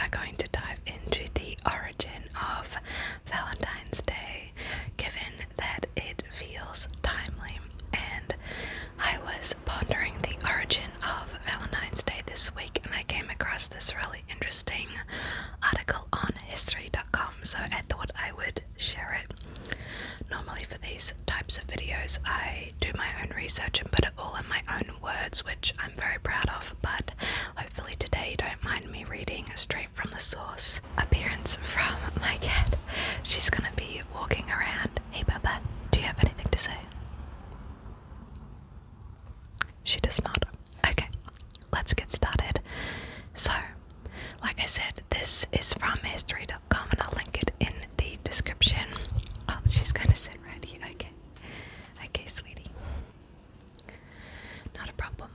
are going to dive into the origin of Valentine's Day, given that it feels timely. And I was pondering the origin of Valentine's Day this week, and I came across this really interesting article on history.com, so I thought I would share it. Normally for these types of videos I do my own research and put it all in my own words, which I'm very proud of, but hopefully today you don't mind me reading straight from the source. Appearance from my cat. She's gonna be walking around. Hey Baba, do you have anything to say? She does not. Okay, let's get started. So, like I said, this is from history.com and I'll link it in the description. Oh, she's gonna sit right here. Okay. Okay, sweetie. Not a problem.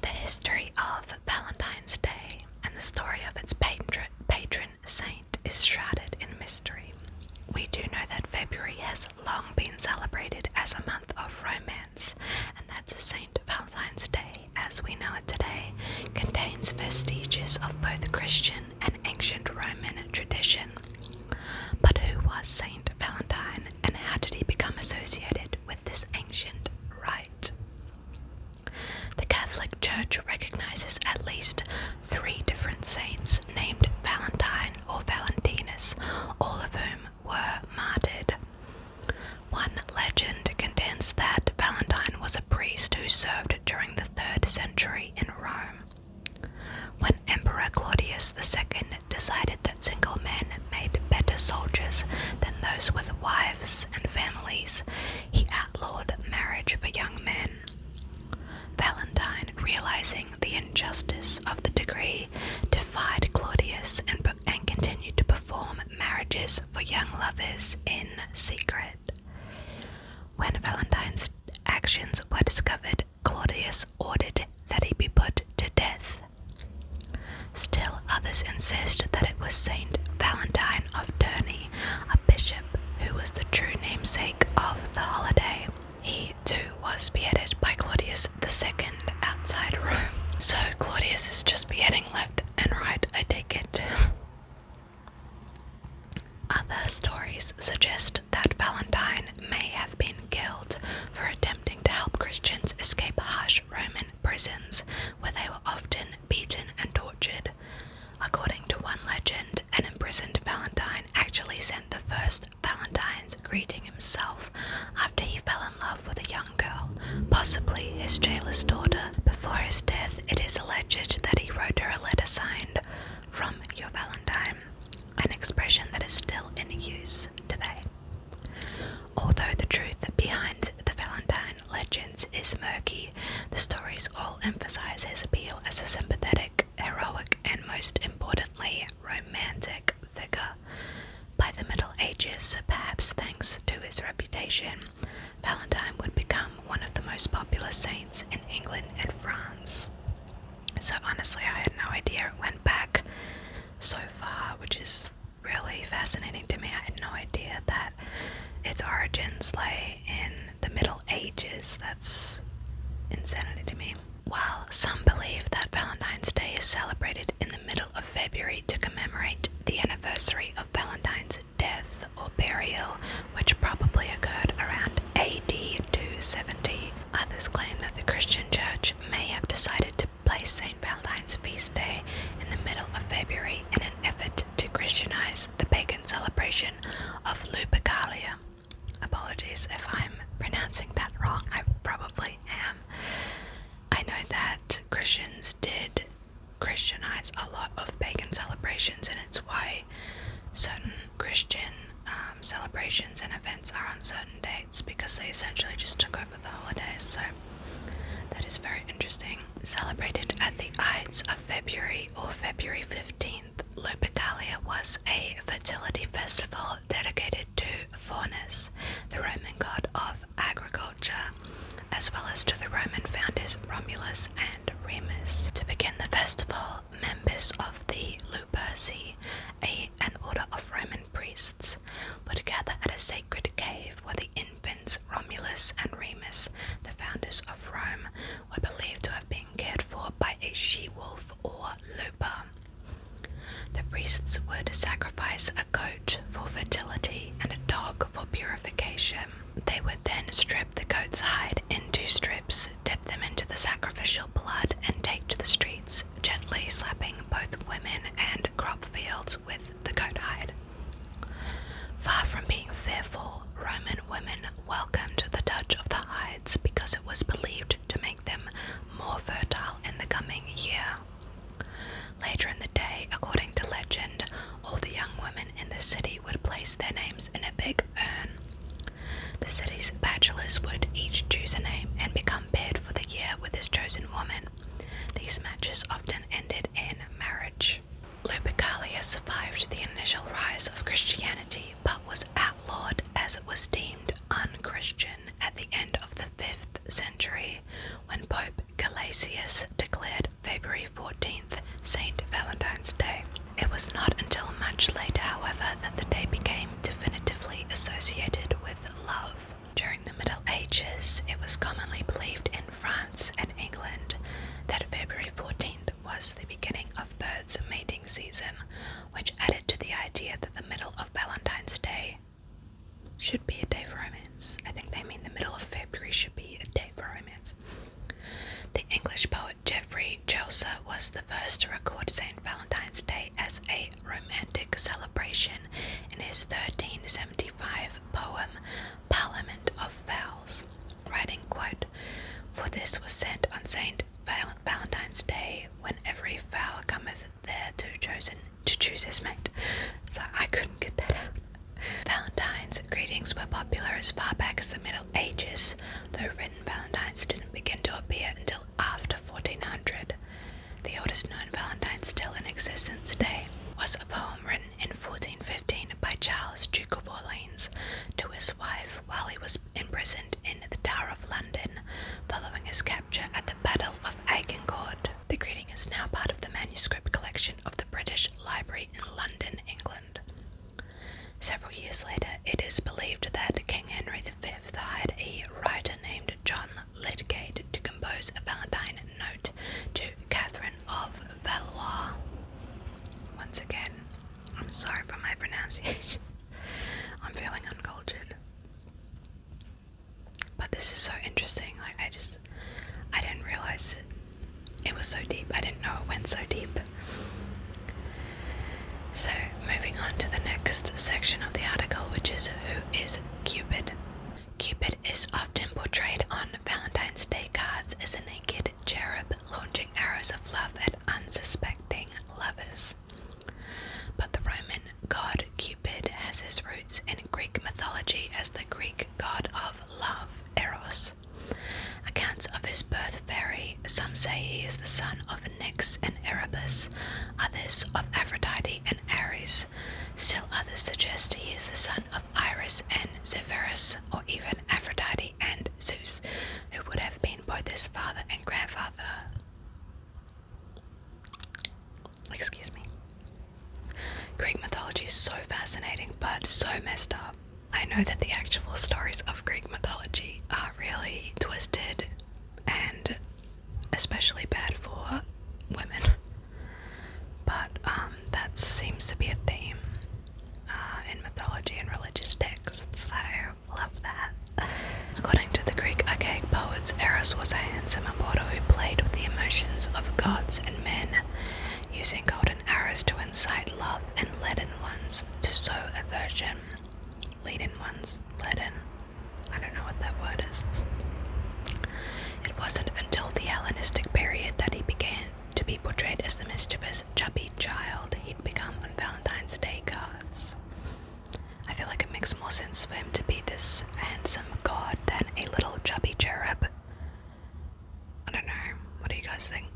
The history of Valentine's Day and the story of its patron saint is shrouded in mystery. We do know that February has long been celebrated as a month of romance, and that Saint Valentine's Day, as we know it today, contains vestiges of both Christian and ancient Roman tradition. But who was Saint Valentine, and how did he become associated with this ancient rite? The Catholic Church recognizes at least 3 different saints named Valentine or Valentinus, all of whom were martyred. One legend contends that Valentine was a priest who served during the 3rd century in Rome. When Emperor Claudius II decided that single men made better soldiers than those with wives and families, he outlawed marriage for young men. Valentine, realizing the injustice of the decree, defied Claudius and continued to perform marriages for young lovers in secret. When Valentine's actions were discovered, Claudius ordered that he be put to death. Still others insist that it was Saint Valentine of Terni, a bishop who was the true namesake of the holiday. He too was beheaded by Claudius II outside Rome. So Claudius is just beheading left and right, I take it. Other stories suggest that Valentine may have been killed for attempting to help Christians escape harsh Roman prisons, where they were often beaten and tortured. According to one legend, an imprisoned Valentine actually sent the first Valentines greeting himself after he fell in love with a young girl, possibly his jailer's daughter. Before his death, it is alleged that he wrote her a letter signed, "From your Valentine," an expression that is still in use today. Although the truth behind the Valentine legends is murky, the stories all emphasize his appeal as a sympathetic, heroic, and most importantly, romantic figure. By the Middle Ages, perhaps thanks to his reputation, Valentine would become one of the most popular saints in England and France. So honestly, I had no idea it went back so far, which is really fascinating to me. I had no idea that its origins lay in the Middle Ages. That's insanity to me. While some believe that Valentine's Day is celebrated in the middle of February to commemorate the anniversary of Valentine's death or burial, which probably occurred around AD 270, others claim that the Christian Church may have decided to place St. Valentine's feast day in the middle of February in an effort to Christianize the pagan celebration of Lupercalia. Apologies if I'm pronouncing that wrong, I probably am. I know that Christians did Christianize a lot of pagan celebrations, and it's why certain Christian celebrations and events are on certain dates, because they essentially just took over the holidays. So that is very interesting. Celebrated at the Ides of February or February 15th, Lupercalia was a fertility festival dedicated to Faunus, the Roman god of agriculture, as well as to the Roman founders Romulus and Remus. To begin the festival, members of the Luperci, an order of Roman priests, would gather at a sacred cave where the infants Romulus and Remus, the founders of Rome, were believed to have been cared for by a she-wolf or luper. The priests would sacrifice a goat for fertility and a dog for purification. They would then strip the goat's hide into strips, dip them into the sacrificial blood, and take to the streets, gently slapping both women and crop fields with the goat hide. Far from being fearful, Roman women welcomed the touch of the hides because it was believed to make them more fertile in the coming year. Later in the day, according to legend, all the young women in the city would place their names in a big urn. The city's bachelors would each choose a name and become paired for the year with his chosen woman. These matches often ended in marriage. Lupercalia survived the initial rise of Christianity, but was outlawed as it was deemed unchristian at the end of the 5th century, when Pope Gelasius declared February 14th Saint Valentine's Day. It was not until much later, however, that the day became definitively associated with love. During the Middle Ages, it was commonly believed in France and England that February 14th was the beginning of birds' mating season, which added to the idea that the middle of Valentine's Day should be a day for romance. I think they mean the middle of February should be a day for romance. The English poet Geoffrey Chaucer was the first to record St. Valentine's Day as a romantic celebration in his 1375 poem Parliament of Fowls, writing, quote, "For this was sent on St. Valentine's Day, when every fowl cometh there to choose his mate." So I couldn't get that out. Valentine's greetings were popular as far back as the Middle Ages, though written Valentines didn't begin to appear until after 1400. The oldest known Valentine still in existence today was a poem written in 1415 by Charles, Duke of Orleans, to his wife while he was imprisoned in the Tower of London, following his capture at the Battle of Agincourt. The greeting is now part of the manuscript collection of the British Library in London, England. Several years later, it is believed that King Henry V hired a writer named John Lydgate to compose a Valentine note to Catherine of Valois. Once again, I'm sorry for my pronunciation. I'm feeling uncultured. But this is so interesting. I didn't realize it was so deep. I didn't know it went so deep. So, moving on to the next section of the article, which is who is Cupid. Cupid is often portrayed on Valentine's Day cards as a naked cherub launching arrows of love at unsuspecting lovers. But the Roman god Cupid has his roots in Greek mythology as the Greek god of love, Eros. Accounts of his birth vary. Some say he is the son of Nyx and Erebus, others of Aphrodite and Ares. Still others suggest he is the son of Iris and Zephyrus, or even Aphrodite and Zeus, who would have been both his father and grandfather. Excuse me. Greek mythology is so fascinating, but so messed up. I know that the actual stories of Greek mythology are really twisted and especially bad for women, but that seems to be a theme in mythology and religious texts, so love that. According to the Greek archaic poets, Eros was a handsome immortal who played with the emotions of gods and men, using golden arrows to incite love and leaden ones to sow aversion. Leaden ones? Leaden? I don't know what that word is. It wasn't until the Hellenistic period that he began to be portrayed as the mischievous, chubby child he'd become on Valentine's Day cards. I feel like it makes more sense for him to be this handsome god than a little chubby cherub. I don't know. What do you guys think?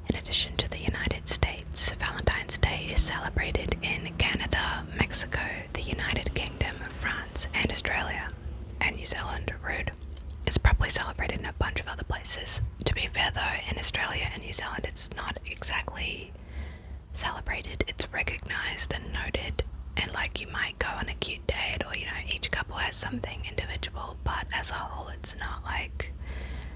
In addition to the United States, Valentine's Day is celebrated in Canada, Mexico, the United Kingdom, France, and Australia, and New Zealand. Rude. It's probably celebrated in a bunch of other places. To be fair though, in Australia and New Zealand it's not exactly celebrated, it's recognized and noted, and like you might go on a cute date, or each couple has something individual, but as a whole it's not like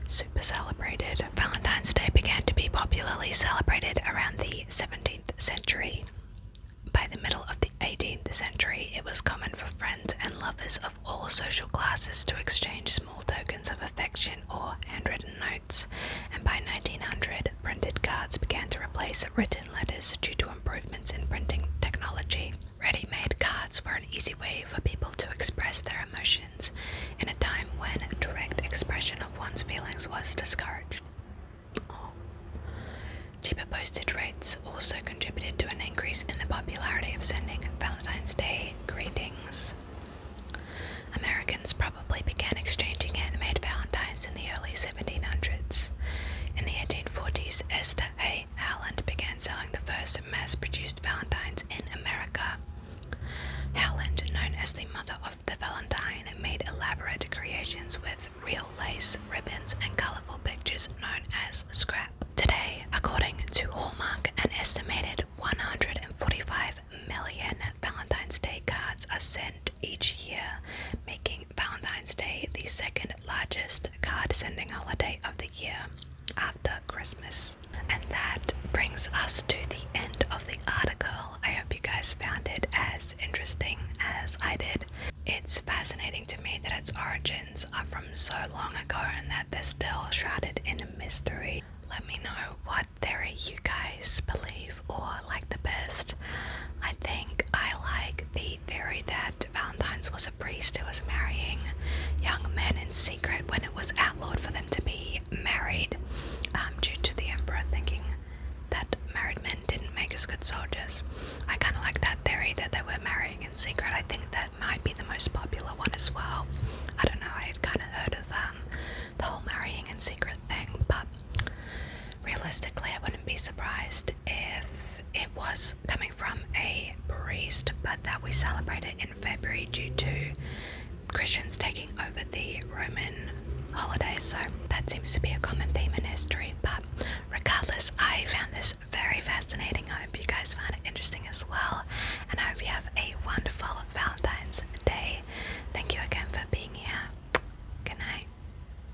super celebrated. Valentine's Day began to be popularly celebrated around the 17th century. the middle of the 18th century, it was common for friends and lovers of all social classes to exchange small tokens of affection or handwritten notes, and by 1900, printed cards began to replace written letters due to improvements in printing technology. Ready-made cards were an easy way for people to express their emotions in a time when direct expression of one's feelings was discouraged. Cheaper postage rates also contributed to an increase in the popularity of sending Valentine's Day greetings. Americans probably began exchanging handmade valentines in the early 1700s. In the 1840s, Esther A. Howland began selling the first mass-produced valentines in America. Howland, known as the mother of the Valentine, made elaborate creations with real lace, ribbons, and colorful pictures known as scrap. Today, according to Hallmark, an estimated 145 million Valentine's Day cards are sent each year, making Valentine's Day the second largest card sending holiday of the year after Christmas. And that brings us to the end of the article. I hope you guys found it as interesting as I did. It's fascinating to me that its origins are from so long ago and that they're still shrouded in mystery. Let me know what theory you guys believe or like the best. I think I like the theory that Valentine's was a priest who was marrying young men in secret when it was outlawed for them to be married, due to the emperor thinking that married men didn't make as good soldiers. I kind of like that theory that they were marrying in secret. I think that might be the most popular one as well. I don't know, I had kind of heard of the whole marrying in secret thing, but realistically I wouldn't be surprised if it was coming from a priest, but that we celebrate it in February due to Christians taking over the Roman holidays. So that seems to be a common theme in history.